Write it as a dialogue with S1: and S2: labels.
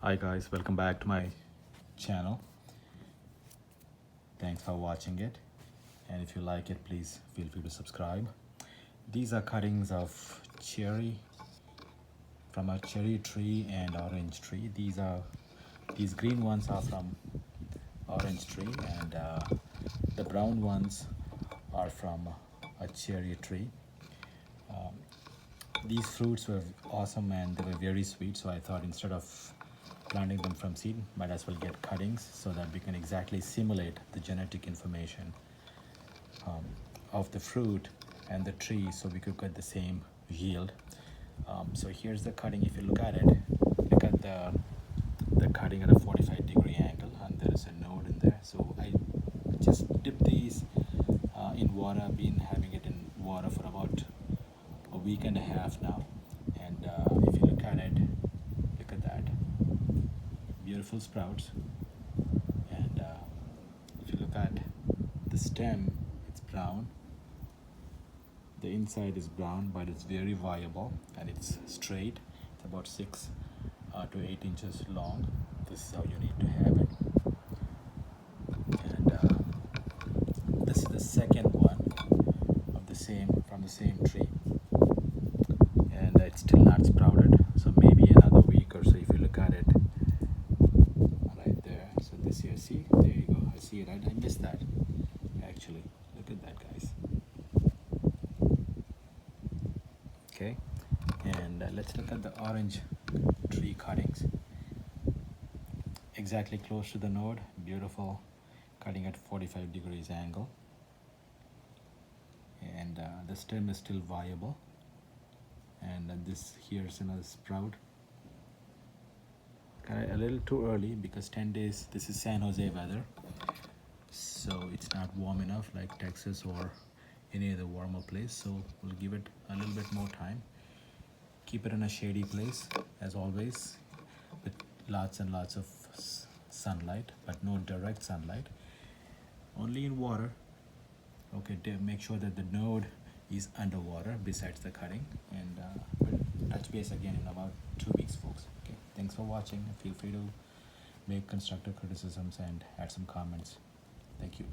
S1: Hi guys, welcome back to my channel. Thanks for watching it, and if you like it, please feel free to subscribe. These are cuttings of cherry from a cherry tree and orange tree. These green ones are from orange tree, and the brown ones are from a cherry tree. These fruits were awesome and they were very sweet, so I thought instead of planting them from seed, might as well get cuttings so that we can exactly simulate the genetic information of the fruit and the tree, so we could get the same yield. So here's the cutting. If you look at it, look at the cutting at a 45-degree angle, and there is a node in there. So I just dipped these in water. I've been having it in water for about a week and a half now, and if you look at it, look at that, beautiful sprouts. And if you look at the stem, it's brown. The inside is brown, but it's very viable and it's straight. It's about 6 to 8 inches long. This is how you need to have it. And this is the second one of the same from the same tree, and it's still not sprouted. So maybe another week or so. If you look at it right there, so this here, see, there you go. I see it. I missed that actually. Look at that, guys. Okay, and let's look at the orange tree cuttings. Exactly close to the node, beautiful cutting at 45 degrees angle, and the stem is still viable. And this here's another sprout. A little too early because 10 days, this is San Jose weather, so it's not warm enough like Texas or any other warmer place, so we'll give it a little bit more time. Keep it in a shady place as always, with lots and lots of sunlight, but no direct sunlight, only in water. Okay, make sure that the node is underwater besides the cutting, and we'll touch base again in about 2 weeks, folks. Okay, thanks for watching. Feel free to make constructive criticisms and add some comments. Thank you.